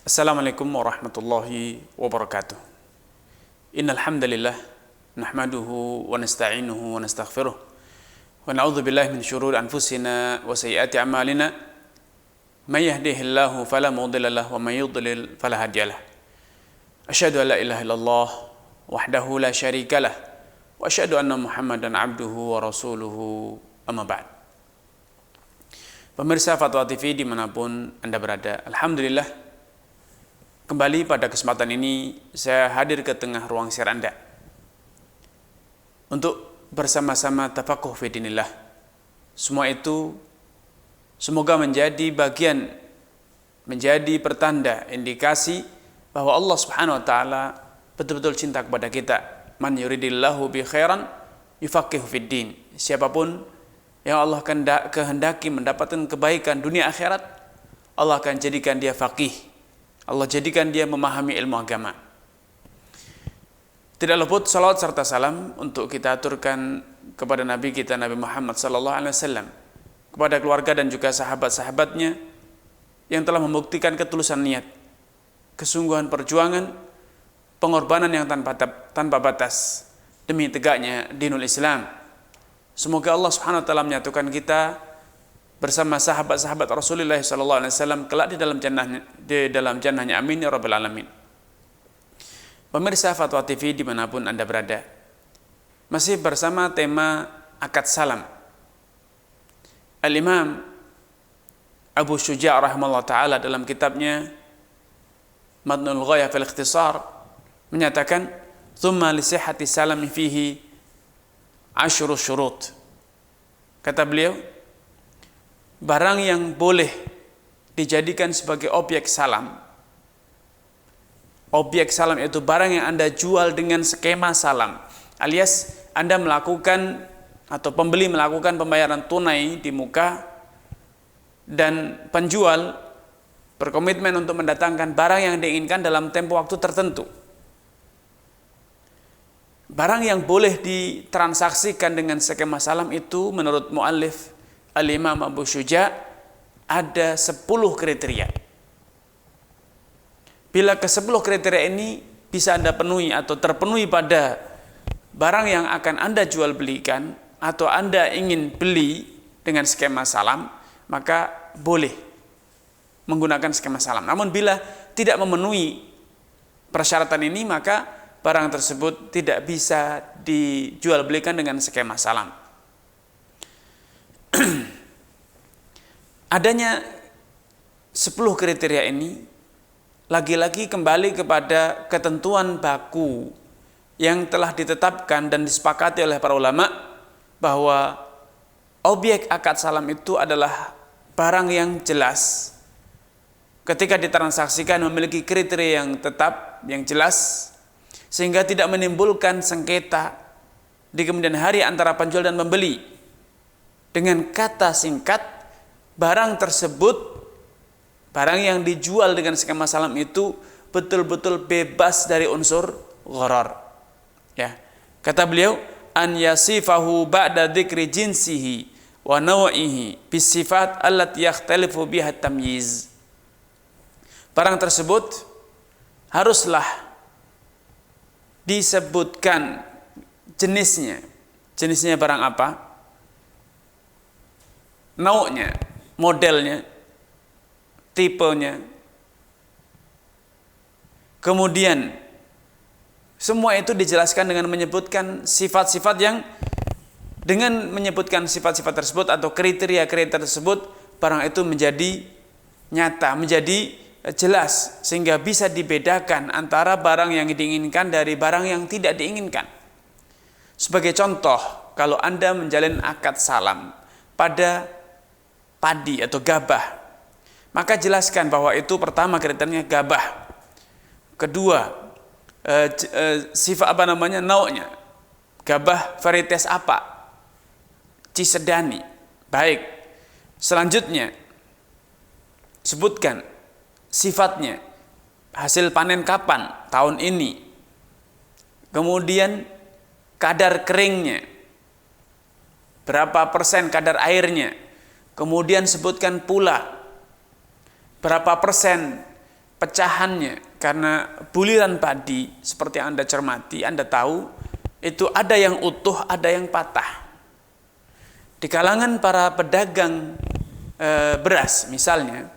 Assalamualaikum warahmatullahi wabarakatuh. Innal hamdalillah nahmaduhu wa nasta'inuhu wa nastaghfiruh wa na'udzu billahi min syururi anfusina wa sayyiati a'malina. May yahdihillahu fala mudilla lahu wa may yudlil fala hadiyalah. Asyhadu an la ilaha illallah wahdahu la syarikalah wa asyhadu anna Muhammadan abduhu wa rasuluhu, amma ba'd. Pemirsa Fatwa TV dimanapun Anda berada, alhamdulillah kembali pada kesempatan ini saya hadir ke tengah ruang share Anda untuk bersama-sama tafakuh fi dinillah. Semua itu semoga menjadi bagian, menjadi pertanda, indikasi bahwa Allah Subhanahu wa taala betul-betul cinta kepada kita. Man yuridillahu bi khairan yufaqihu fid din. Siapapun yang Allah kehendaki mendapatkan kebaikan dunia akhirat, Allah akan jadikan dia faqih. Allah jadikan dia memahami ilmu agama. Tidak luput salawat serta salam untuk kita aturkan kepada Nabi kita Nabi Muhammad SAW, kepada keluarga dan juga sahabat-sahabatnya yang telah membuktikan ketulusan niat, kesungguhan perjuangan, pengorbanan yang tanpa batas demi tegaknya dinul Islam. Semoga Allah Subhanahu wa taala menyatukan kita bersama sahabat-sahabat Rasulullah SAW kelak di dalam jannahnya, amin ya rabbal alamin. Pemirsa Fatwa TV dimanapun Anda berada, masih bersama tema akad salam. Al-Imam Abu Syuja' rahimahullah ta'ala dalam kitabnya Madnul Ghayah fil Ikhtisar menyatakan, thumma li sihhati salami fihi asyru syurut. Kata beliau, barang yang boleh dijadikan sebagai objek salam. Objek salam itu barang yang Anda jual dengan skema salam, alias Anda melakukan atau pembeli melakukan pembayaran tunai di muka dan penjual berkomitmen untuk mendatangkan barang yang diinginkan dalam tempo waktu tertentu. Barang yang boleh ditransaksikan dengan skema salam itu menurut muallif Al-Imam Abu Syuja' ada 10 kriteria. Bila ke-10 kriteria ini bisa Anda penuhi atau terpenuhi pada barang yang akan Anda jual belikan atau Anda ingin beli dengan skema salam, maka boleh menggunakan skema salam. Namun bila tidak memenuhi persyaratan ini, maka barang tersebut tidak bisa dijual belikan dengan skema salam. Adanya 10 kriteria ini lagi-lagi kembali kepada ketentuan baku yang telah ditetapkan dan disepakati oleh para ulama bahwa objek akad salam itu adalah barang yang jelas. Ketika ditransaksikan memiliki kriteria yang tetap, yang jelas, sehingga tidak menimbulkan sengketa di kemudian hari antara penjual dan pembeli. Dengan kata singkat, barang tersebut, barang yang dijual dengan skema salam itu betul-betul bebas dari unsur gharar. Ya. Kata beliau, an yasifahu ba'da dzikri jinsihi wa naw'ihi bisifat allati yakhtalifu biha tamyiz. Barang tersebut haruslah disebutkan jenisnya. Jenisnya barang apa? Nau'nya, modelnya, tipenya. Kemudian semua itu dijelaskan dengan menyebutkan sifat-sifat yang, dengan menyebutkan sifat-sifat tersebut atau kriteria-kriteria tersebut, barang itu menjadi nyata, menjadi jelas, sehingga bisa dibedakan antara barang yang diinginkan dari barang yang tidak diinginkan. Sebagai contoh, kalau Anda menjalin akad salam pada padi atau gabah, maka jelaskan bahwa itu pertama kriterianya gabah, kedua sifat nau'nya, gabah varietas apa, cisedani, baik. Selanjutnya sebutkan sifatnya, hasil panen kapan, tahun ini, kemudian kadar keringnya, berapa persen kadar airnya. Kemudian sebutkan pula berapa persen pecahannya, karena buliran padi seperti yang Anda cermati, Anda tahu itu ada yang utuh, ada yang patah. Di kalangan para pedagang beras misalnya,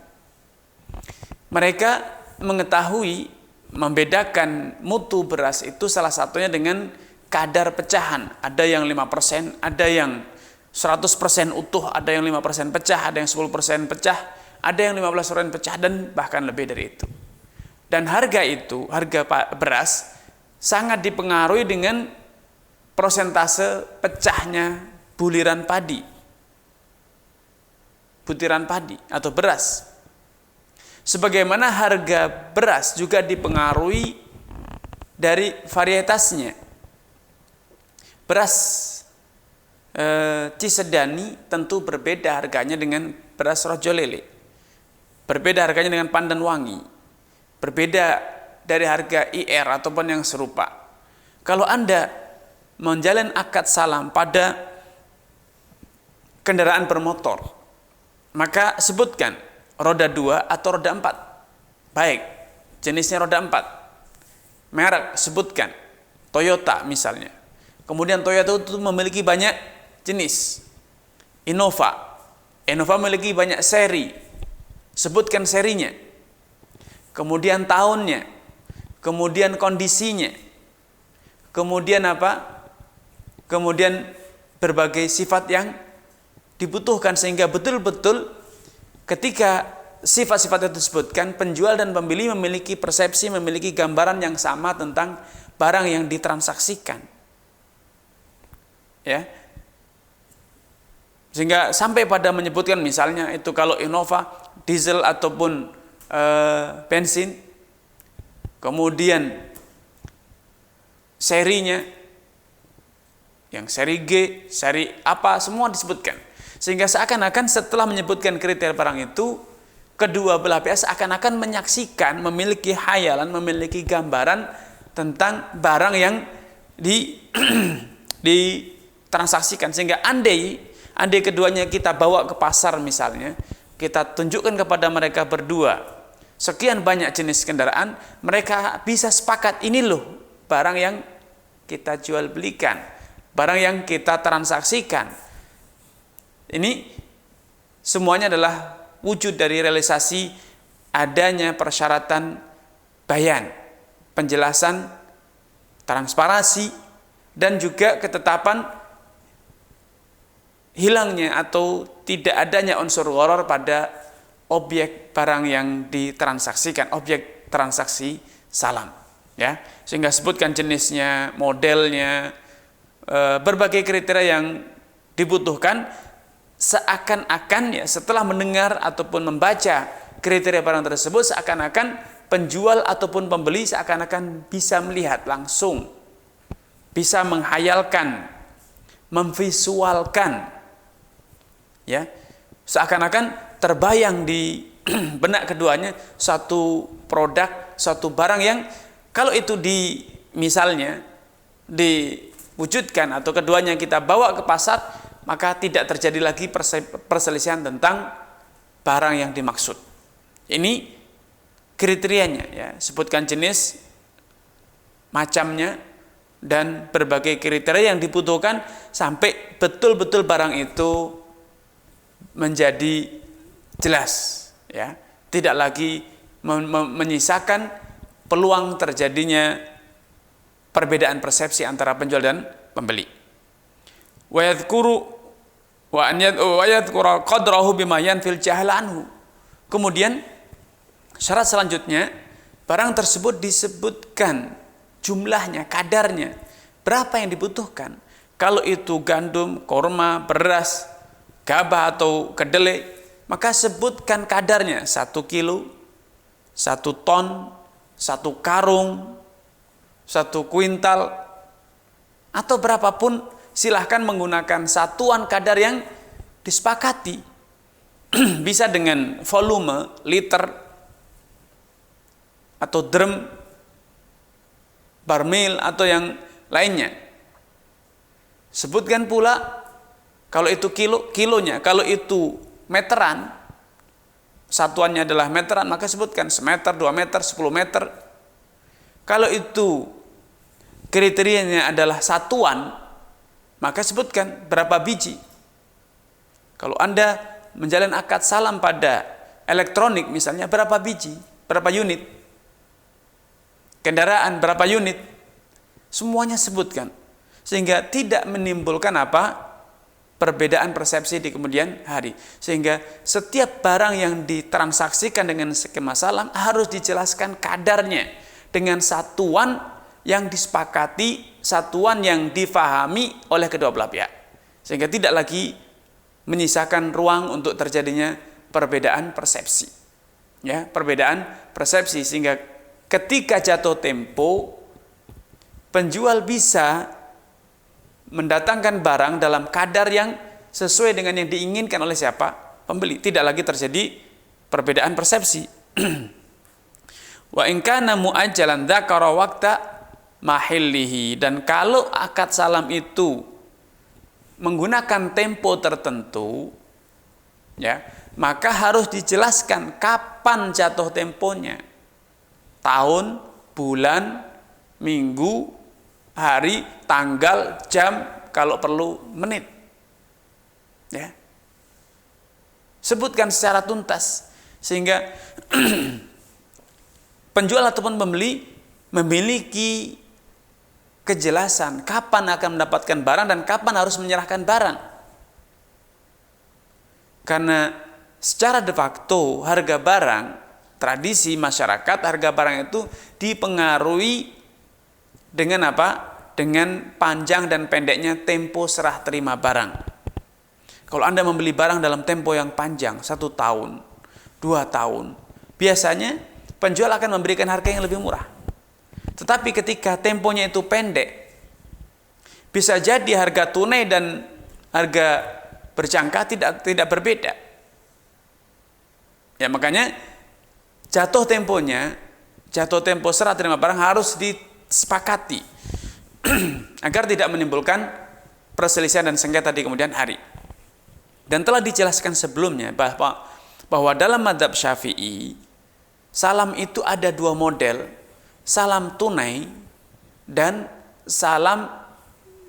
mereka mengetahui membedakan mutu beras itu salah satunya dengan kadar pecahan. Ada yang 5%, ada yang 100% utuh, ada yang 5% pecah, ada yang 10% pecah, ada yang 15% pecah, dan bahkan lebih dari itu. Dan harga itu, harga beras sangat dipengaruhi dengan persentase pecahnya buliran padi, butiran padi atau beras. Sebagaimana harga beras juga dipengaruhi dari varietasnya. Beras Cisedani tentu berbeda harganya dengan beras Rojolele, berbeda harganya dengan Pandan Wangi, berbeda dari harga IR ataupun yang serupa. Kalau Anda menjalin akad salam pada kendaraan bermotor, maka sebutkan roda 2 atau roda 4. Baik, jenisnya roda 4. Merek sebutkan, Toyota misalnya. Kemudian Toyota itu memiliki banyak jenis. Innova memiliki banyak seri. Sebutkan serinya. Kemudian tahunnya. Kemudian kondisinya. Kemudian apa? Kemudian berbagai sifat yang dibutuhkan, sehingga betul-betul ketika sifat-sifat itu disebutkan, penjual dan pembeli memiliki persepsi, memiliki gambaran yang sama tentang barang yang ditransaksikan. Ya. Sehingga sampai pada menyebutkan misalnya itu kalau Innova diesel ataupun bensin, kemudian serinya, yang seri G, seri apa, semua disebutkan. Sehingga seakan-akan setelah menyebutkan kriteria barang itu, kedua belah pihak seakan-akan menyaksikan, memiliki hayalan, memiliki gambaran tentang barang yang ditransaksikan. Sehingga andai keduanya kita bawa ke pasar misalnya, kita tunjukkan kepada mereka berdua sekian banyak jenis kendaraan, mereka bisa sepakat, ini loh barang yang kita jual belikan, barang yang kita transaksikan. Ini semuanya adalah wujud dari realisasi adanya persyaratan bayan, penjelasan, transparansi, dan juga ketetapan hilangnya atau tidak adanya unsur gharar pada objek barang yang ditransaksikan, objek transaksi salam. Ya, sehingga sebutkan jenisnya, modelnya, berbagai kriteria yang dibutuhkan. Seakan-akan ya setelah mendengar ataupun membaca kriteria barang tersebut, seakan-akan penjual ataupun pembeli seakan-akan bisa melihat langsung, bisa menghayalkan, memvisualkan, ya, seakan-akan terbayang di benak keduanya satu produk, satu barang yang kalau itu misalnya diwujudkan atau keduanya kita bawa ke pasar, maka tidak terjadi lagi perselisihan tentang barang yang dimaksud. Ini kriterianya, ya, sebutkan jenis, macamnya, dan berbagai kriteria yang dibutuhkan sampai betul-betul barang itu menjadi jelas, ya, tidak lagi menyisakan peluang terjadinya perbedaan persepsi antara penjual dan pembeli. Wa yadhkura qadrahu bima yanfil jahla anhu. Kemudian syarat selanjutnya, barang tersebut disebutkan jumlahnya, kadarnya, berapa yang dibutuhkan. Kalau itu gandum, korma, beras, gabah atau kedelai, maka sebutkan kadarnya, 1 kilo, 1 ton, 1 karung, 1 kuintal, atau berapapun. Silahkan menggunakan satuan kadar yang disepakati. Bisa dengan volume, liter, atau drum, barmil, atau yang lainnya. Sebutkan pula kalau itu kilonya, kalau itu meteran, satuannya adalah meteran, maka sebutkan semeter, 2 meter, 10 meter. Kalau itu kriterianya adalah satuan, maka sebutkan berapa biji. Kalau Anda menjalin akad salam pada elektronik misalnya, berapa biji, berapa unit. Kendaraan berapa unit. Semuanya sebutkan. Sehingga tidak menimbulkan apa? Perbedaan persepsi di kemudian hari. Sehingga setiap barang yang ditransaksikan dengan skema salam harus dijelaskan kadarnya dengan satuan yang disepakati, satuan yang difahami oleh kedua belah pihak. Sehingga tidak lagi menyisakan ruang untuk terjadinya perbedaan persepsi. Ya, perbedaan persepsi, sehingga ketika jatuh tempo penjual bisa mendatangkan barang dalam kadar yang sesuai dengan yang diinginkan oleh siapa? Pembeli. Tidak lagi terjadi perbedaan persepsi. Wa in kana muajjalan dzakara waqta mahillihi, dan kalau akad salam itu menggunakan tempo tertentu, ya, maka harus dijelaskan kapan jatuh temponya. Tahun, bulan, minggu, hari, tanggal, jam, kalau perlu menit. Ya. Sebutkan secara tuntas sehingga penjual ataupun pembeli memiliki kejelasan kapan akan mendapatkan barang dan kapan harus menyerahkan barang. Karena secara de facto harga barang, tradisi masyarakat, harga barang itu dipengaruhi dengan apa? Dengan panjang dan pendeknya tempo serah terima barang. Kalau Anda membeli barang dalam tempo yang panjang, 1 tahun, 2 tahun, biasanya penjual akan memberikan harga yang lebih murah. Tetapi ketika temponya itu pendek, bisa jadi harga tunai dan harga berjangka tidak berbeda. Ya, makanya jatuh tempo serah terima barang harus disepakati agar tidak menimbulkan perselisihan dan sengketa di kemudian hari. Dan telah dijelaskan sebelumnya bahwa dalam mazhab Syafi'i salam itu ada 2 model, salam tunai dan salam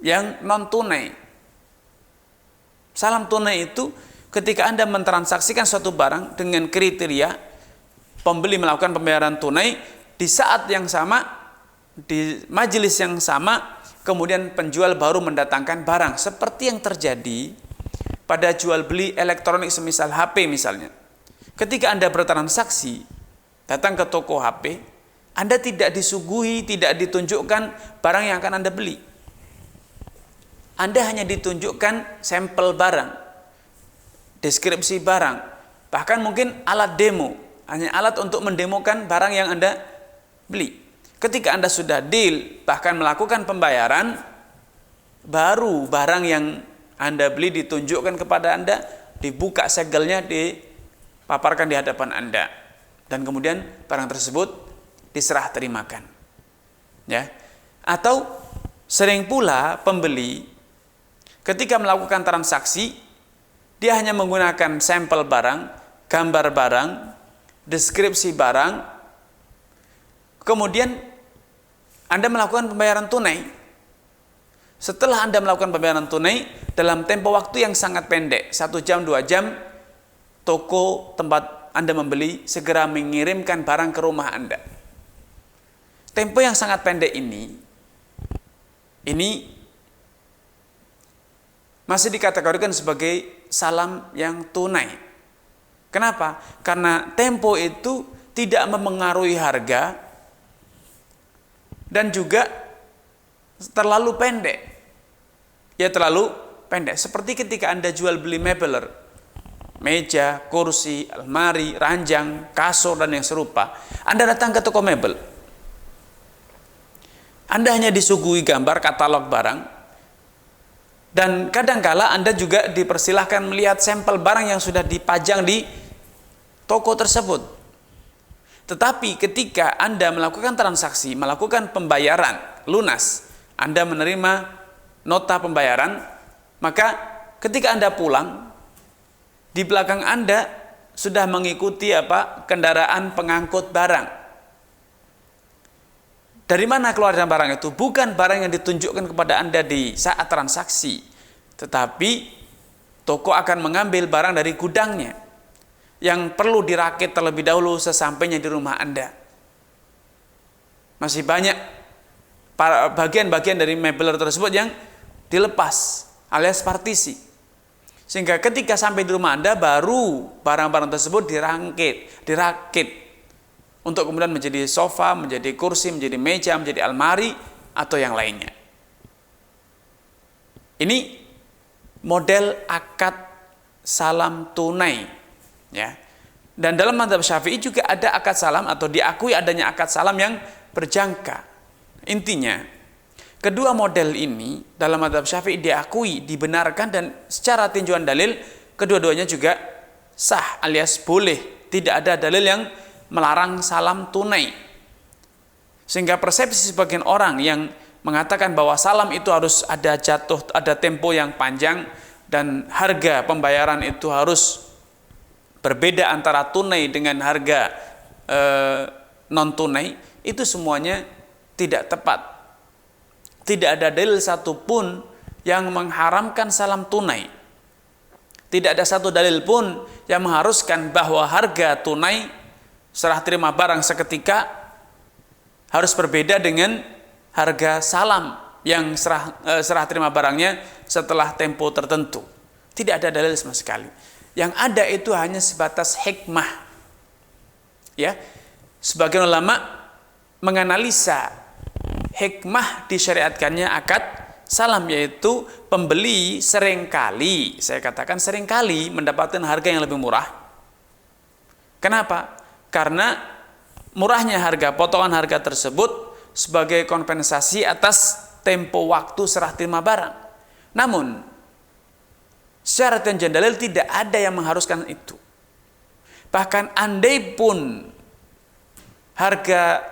yang non tunai. Salam tunai itu ketika Anda mentransaksikan suatu barang dengan kriteria pembeli melakukan pembayaran tunai di saat yang sama, di majelis yang sama, kemudian penjual baru mendatangkan barang, seperti yang terjadi pada jual beli elektronik semisal HP misalnya. Ketika Anda bertransaksi, datang ke toko HP, Anda tidak disuguhi, tidak ditunjukkan barang yang akan Anda beli. Anda hanya ditunjukkan sampel barang, deskripsi barang, bahkan mungkin alat demo, hanya alat untuk mendemokan barang yang Anda beli. Ketika Anda sudah deal, bahkan melakukan pembayaran, baru barang yang Anda beli ditunjukkan kepada Anda, dibuka segelnya, dipaparkan di hadapan Anda, dan kemudian barang tersebut diserah terimakan. Ya. Atau sering pula pembeli ketika melakukan transaksi, dia hanya menggunakan sampel barang, gambar barang, deskripsi barang, kemudian Anda melakukan pembayaran tunai. Setelah Anda melakukan pembayaran tunai dalam tempo waktu yang sangat pendek, 1 jam, 2 jam, toko tempat Anda membeli segera mengirimkan barang ke rumah Anda. Tempo yang sangat pendek ini masih dikategorikan sebagai salam yang tunai. Kenapa? Karena tempo itu tidak memengaruhi harga dan juga terlalu pendek. Ya, terlalu pendek. Seperti ketika Anda jual beli mebeler, meja, kursi, almari, ranjang, kasur, dan yang serupa. Anda datang ke toko mebel, Anda hanya disuguhi gambar katalog barang, dan kadangkala Anda juga dipersilahkan melihat sampel barang yang sudah dipajang di toko tersebut. Tetapi ketika Anda melakukan transaksi, melakukan pembayaran lunas, Anda menerima nota pembayaran, maka ketika Anda pulang, di belakang Anda sudah mengikuti kendaraan pengangkut barang. Dari mana keluarnya barang itu? Bukan barang yang ditunjukkan kepada Anda di saat transaksi, tetapi toko akan mengambil barang dari gudangnya yang perlu dirakit terlebih dahulu sesampainya di rumah Anda. Masih banyak bagian-bagian dari mebeler tersebut yang dilepas alias partisi. Sehingga ketika sampai di rumah Anda baru barang-barang tersebut dirakit untuk kemudian menjadi sofa, menjadi kursi, menjadi meja, menjadi almari atau yang lainnya. Ini model akad salam tunai, ya. Dan dalam mazhab Syafi'i juga ada akad salam atau diakui adanya akad salam yang berjangka. Intinya, kedua model ini dalam mazhab Syafi'i diakui, dibenarkan, dan secara tinjauan dalil kedua-duanya juga sah alias boleh. Tidak ada dalil yang melarang salam tunai. Sehingga persepsi sebagian orang yang mengatakan bahwa salam itu harus ada tempo yang panjang dan harga pembayaran itu harus berbeda antara tunai dengan harga non tunai, itu semuanya tidak tepat. Tidak ada dalil satupun yang mengharamkan salam tunai. Tidak ada satu dalil pun yang mengharuskan bahwa harga tunai serah terima barang seketika harus berbeda dengan harga salam yang serah terima barangnya setelah tempo tertentu. Tidak ada dalil sama sekali. Yang ada itu hanya sebatas hikmah. Ya, sebagian ulama menganalisa hikmah disyariatkannya akad salam, yaitu pembeli seringkali, saya katakan seringkali, mendapatkan harga yang lebih murah. Kenapa? Karena murahnya harga, potongan harga tersebut sebagai kompensasi atas tempo waktu serah terima barang. Namun secara tinjauan dalil tidak ada yang mengharuskan itu. Bahkan andai pun harga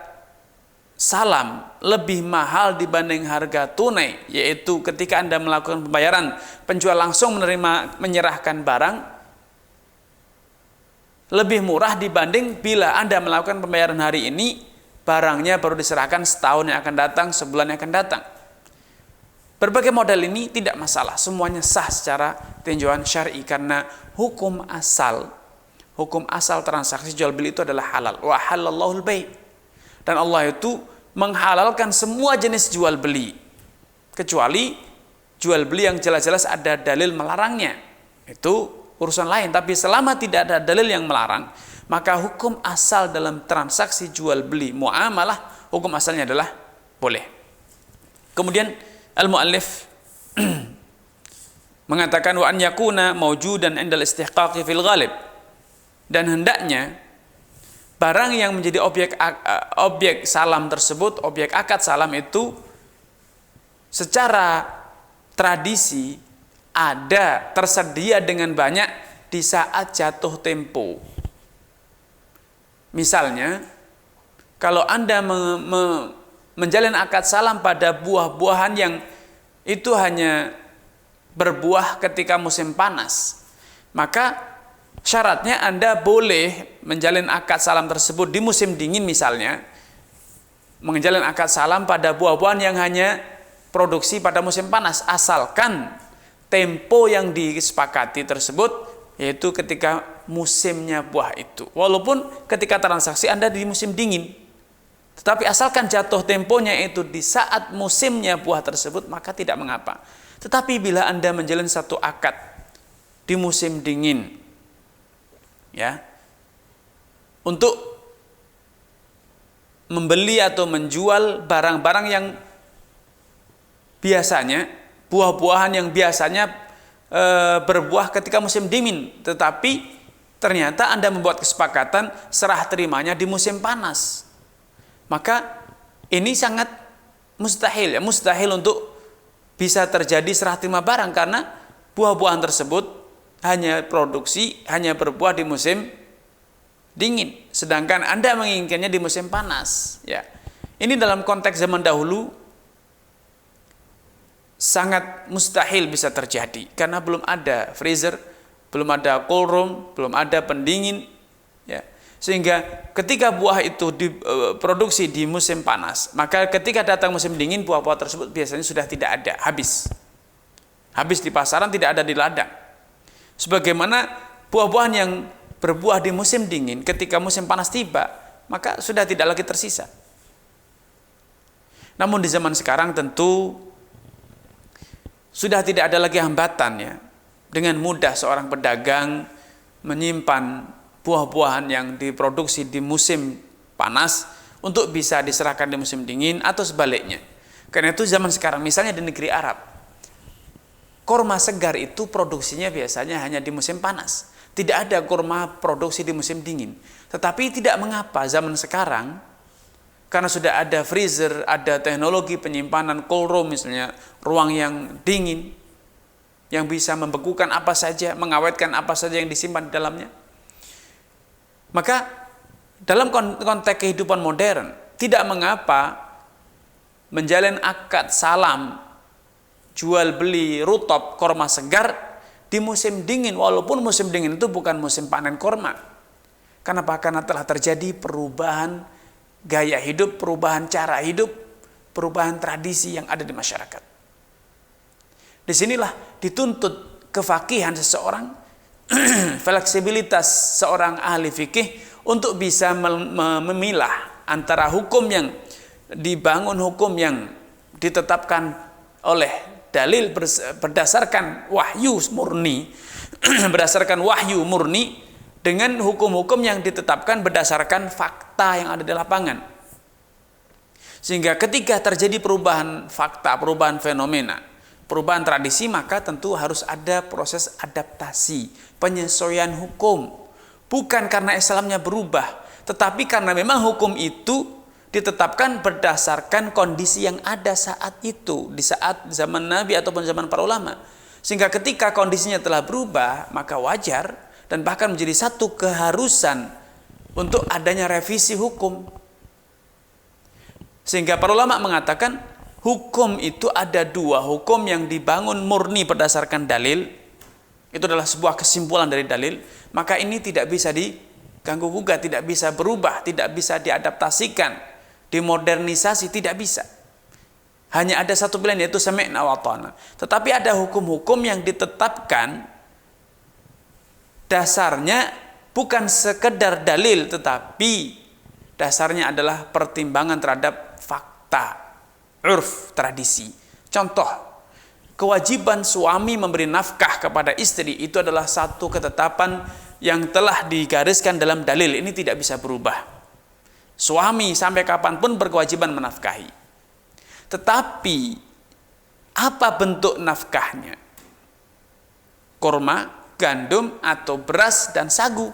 salam lebih mahal dibanding harga tunai, yaitu ketika Anda melakukan pembayaran, penjual langsung menyerahkan barang, lebih murah dibanding bila Anda melakukan pembayaran hari ini, barangnya baru diserahkan setahun yang akan datang, sebulan yang akan datang. Berbagai model ini tidak masalah, semuanya sah secara tinjauan syar'i, karena hukum asal transaksi jual beli itu adalah halal. Wa halallahul bai'. Dan Allah itu menghalalkan semua jenis jual beli, kecuali jual beli yang jelas-jelas ada dalil melarangnya. Itu urusan lain. Tapi selama tidak ada dalil yang melarang, maka hukum asal dalam transaksi jual beli muamalah, hukum asalnya adalah boleh. Kemudian al-muallif mengatakan wa an yakuna mawjudan indal istihqaqi fil ghalib, dan hendaknya barang yang menjadi objek salam tersebut, objek akad salam itu secara tradisi ada, tersedia dengan banyak di saat jatuh tempo. Misalnya, kalau Anda menjalin akad salam pada buah-buahan yang itu hanya berbuah ketika musim panas, maka syaratnya Anda boleh menjalin akad salam tersebut di musim dingin, misalnya menjalin akad salam pada buah-buahan yang hanya produksi pada musim panas, asalkan tempo yang disepakati tersebut yaitu ketika musimnya buah itu. Walaupun ketika transaksi Anda di musim dingin, tetapi asalkan jatuh temponya itu di saat musimnya buah tersebut, maka tidak mengapa. Tetapi bila Anda menjalin satu akad di musim dingin, ya, untuk membeli atau menjual barang-barang yang biasanya, buah-buahan yang biasanya berbuah ketika musim dingin, tetapi ternyata Anda membuat kesepakatan serah terimanya di musim panas, maka ini sangat mustahil, ya, mustahil untuk bisa terjadi serah terima barang, karena buah-buahan tersebut hanya berbuah di musim dingin, sedangkan Anda menginginkannya di musim panas. Ya, ini dalam konteks zaman dahulu sangat mustahil bisa terjadi, karena belum ada freezer, belum ada cold room, belum ada pendingin, ya. Sehingga ketika buah itu diproduksi di musim panas, maka ketika datang musim dingin, buah-buah tersebut biasanya sudah tidak ada, habis. Habis di pasaran, tidak ada di ladang. Sebagaimana buah-buahan yang berbuah di musim dingin, ketika musim panas tiba, maka sudah tidak lagi tersisa. Namun di zaman sekarang tentu sudah tidak ada lagi hambatan, ya. Dengan mudah seorang pedagang menyimpan buah-buahan yang diproduksi di musim panas untuk bisa diserahkan di musim dingin atau sebaliknya. Karena itu zaman sekarang misalnya di negeri Arab, kurma segar itu produksinya biasanya hanya di musim panas. Tidak ada kurma produksi di musim dingin. Tetapi tidak mengapa zaman sekarang, karena sudah ada freezer, ada teknologi penyimpanan cold room misalnya, ruang yang dingin, yang bisa membekukan apa saja, mengawetkan apa saja yang disimpan di dalamnya. Maka dalam konteks kehidupan modern, tidak mengapa menjalin akad salam, jual beli rutop korma segar di musim dingin, walaupun musim dingin itu bukan musim panen korma. Kenapa? Karena telah terjadi perubahan gaya hidup, perubahan cara hidup, perubahan tradisi yang ada di masyarakat. Disinilah dituntut kefakihan seseorang, fleksibilitas seorang ahli fikih untuk bisa memilah antara hukum yang dibangun, hukum yang ditetapkan oleh dalil berdasarkan wahyu murni, berdasarkan wahyu murni, dengan hukum-hukum yang ditetapkan berdasarkan fakta yang ada di lapangan. Sehingga ketika terjadi perubahan fakta, perubahan fenomena, perubahan tradisi, maka tentu harus ada proses adaptasi, penyesuaian hukum. Bukan karena Islamnya berubah, tetapi karena memang hukum itu ditetapkan berdasarkan kondisi yang ada saat itu, di saat zaman Nabi ataupun zaman para ulama. Sehingga ketika kondisinya telah berubah, maka wajar dan bahkan menjadi satu keharusan untuk adanya revisi hukum. Sehingga para ulama mengatakan hukum itu ada dua, hukum yang dibangun murni berdasarkan dalil, itu adalah sebuah kesimpulan dari dalil, maka ini tidak bisa diganggu gugat, tidak bisa berubah, tidak bisa diadaptasikan, dimodernisasi, tidak bisa. Hanya ada satu pilihan, yaitu sami'na wa ata'na. Tetapi ada hukum-hukum yang ditetapkan dasarnya bukan sekedar dalil, tetapi dasarnya adalah pertimbangan terhadap fakta, urf, tradisi. Contoh, kewajiban suami memberi nafkah kepada istri itu adalah satu ketetapan yang telah digariskan dalam dalil. Ini tidak bisa berubah. Suami sampai kapanpun berkewajiban menafkahi. Tetapi apa bentuk nafkahnya? Kurma, gandum, atau beras dan sagu.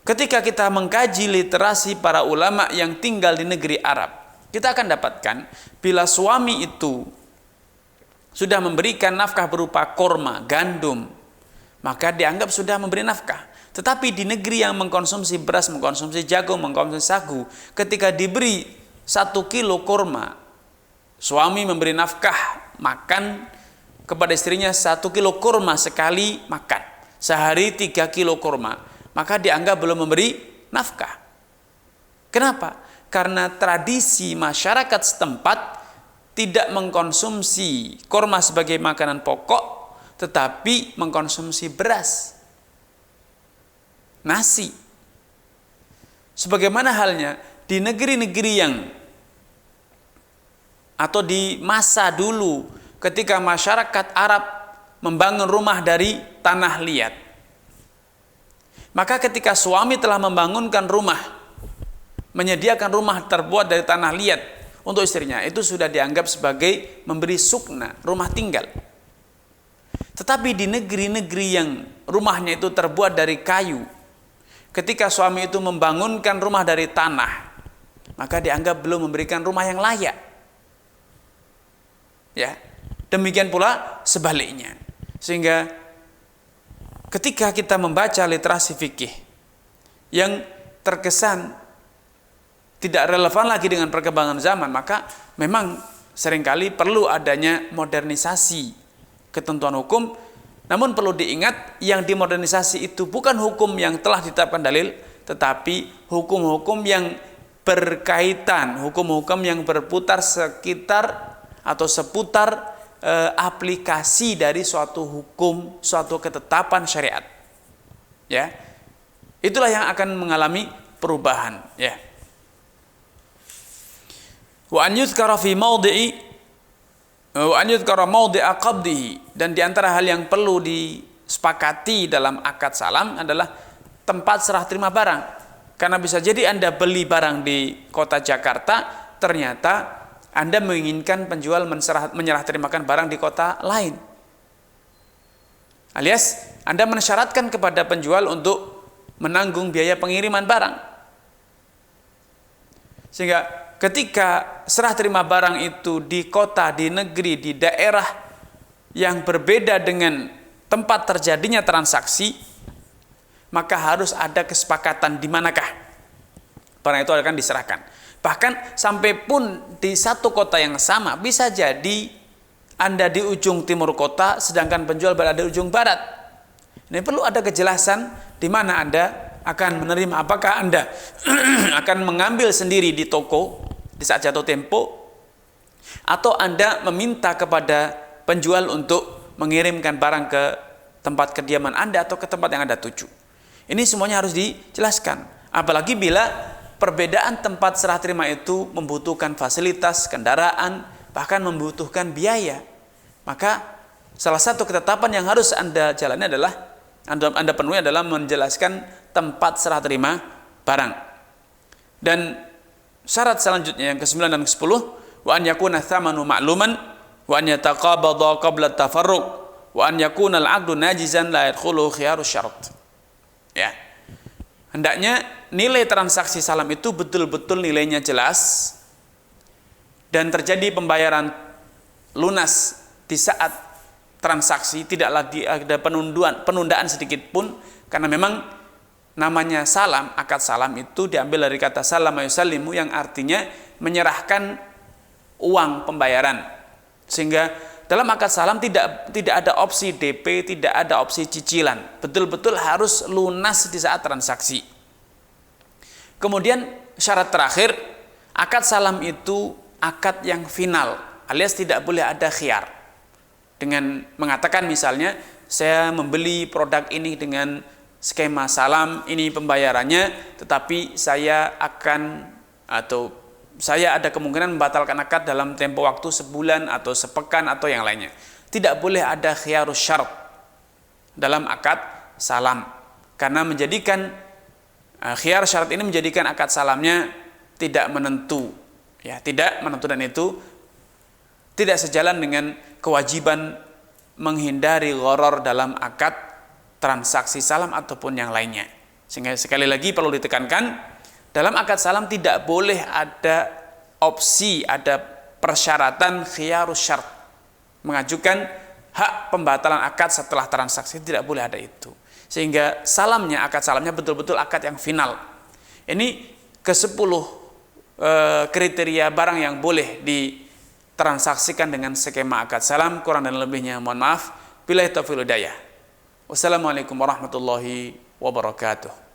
Ketika kita mengkaji literasi para ulama yang tinggal di negeri Arab, kita akan dapatkan bila suami itu sudah memberikan nafkah berupa kurma, gandum, maka dianggap sudah memberi nafkah. Tetapi di negeri yang mengkonsumsi beras, mengkonsumsi jagung, mengkonsumsi sagu, ketika diberi 1 kilo kurma, suami memberi nafkah makan kepada istrinya 1 kilo kurma sekali makan, sehari 3 kilo kurma, maka dianggap belum memberi nafkah. Kenapa? Karena tradisi masyarakat setempat tidak mengkonsumsi kurma sebagai makanan pokok, tetapi mengkonsumsi beras, nasi. Sebagaimana halnya di negeri-negeri yang atau di masa dulu ketika masyarakat Arab membangun rumah dari tanah liat, maka ketika suami telah membangunkan rumah, menyediakan rumah terbuat dari tanah liat untuk istrinya, itu sudah dianggap sebagai memberi sukna, rumah tinggal. Tetapi di negeri-negeri yang rumahnya itu terbuat dari kayu, ketika suami itu membangunkan rumah dari tanah, maka dianggap belum memberikan rumah yang layak. Ya, demikian pula sebaliknya. Sehingga ketika kita membaca literasi fikih yang terkesan tidak relevan lagi dengan perkembangan zaman, maka memang seringkali perlu adanya modernisasi ketentuan hukum Namun perlu diingat, yang dimodernisasi itu bukan hukum yang telah ditetapkan dalil, tetapi hukum-hukum yang berkaitan, hukum-hukum yang berputar sekitar atau seputar aplikasi dari suatu hukum, suatu ketetapan syariat. Ya. Itulah yang akan mengalami perubahan, ya. Wa an yuzkara fi mawdi'i wa an yuzkara mawdi'a qabdihi, dan di antara hal yang perlu disepakati dalam akad salam adalah tempat serah terima barang. Karena bisa jadi Anda beli barang di kota Jakarta, ternyata Anda menginginkan penjual menyerah terimakan barang di kota lain. Alias Anda mensyaratkan kepada penjual untuk menanggung biaya pengiriman barang. Sehingga ketika serah terima barang itu di kota, di negeri, di daerah yang berbeda dengan tempat terjadinya transaksi, maka harus ada kesepakatan di manakah barang itu akan diserahkan. Bahkan sampai pun di satu kota yang sama, bisa jadi Anda di ujung timur kota sedangkan penjual berada di ujung barat. Ini perlu ada kejelasan di mana Anda akan menerima. Apakah Anda akan mengambil sendiri di toko di saat jatuh tempo, atau Anda meminta kepada penjual untuk mengirimkan barang ke tempat kediaman Anda atau ke tempat yang Anda tuju. Ini semuanya harus dijelaskan. Apalagi bila perbedaan tempat serah terima itu membutuhkan fasilitas, kendaraan, bahkan membutuhkan biaya. Maka salah satu ketetapan yang harus Anda jalani adalah, Anda penuhi adalah menjelaskan tempat serah terima barang. Dan syarat selanjutnya yang ke-9 dan ke-10, wa an yakuna thamanu ma'luman wa an yataqabada qabla tafarruq wa an yakuna al-'aqdu najizan la yadkhulu khiyaru syarat. Ya. Hendaknya nilai transaksi salam itu betul-betul nilainya jelas dan terjadi pembayaran lunas di saat transaksi, tidak lagi ada penundaan sedikit pun, karena memang namanya salam, akad salam itu diambil dari kata salama yusallimu yang artinya menyerahkan uang pembayaran. Sehingga dalam akad salam tidak ada opsi DP, tidak ada opsi cicilan. Betul-betul harus lunas di saat transaksi. Kemudian syarat terakhir, akad salam itu akad yang final, alias tidak boleh ada khiyar. Dengan mengatakan misalnya, saya membeli produk ini dengan skema salam, ini pembayarannya, tetapi saya ada kemungkinan membatalkan akad dalam tempo waktu sebulan atau sepekan atau yang lainnya. Tidak boleh ada khiyarus syarat dalam akad salam, karena menjadikan khiyar syarat ini menjadikan akad salamnya tidak menentu, ya, tidak menentu, dan itu tidak sejalan dengan kewajiban menghindari gharar dalam akad transaksi salam ataupun yang lainnya. Sehingga sekali lagi perlu ditekankan, dalam akad salam tidak boleh ada opsi, ada persyaratan khiyarus syarat, mengajukan hak pembatalan akad setelah transaksi, tidak boleh ada itu. Sehingga salamnya, akad salamnya betul-betul akad yang final. Ini ke-10 kriteria barang yang boleh ditransaksikan dengan skema akad salam. Kurang dan lebihnya mohon maaf. Billahi taufiq wal hidayah. Wassalamualaikum warahmatullahi wabarakatuh.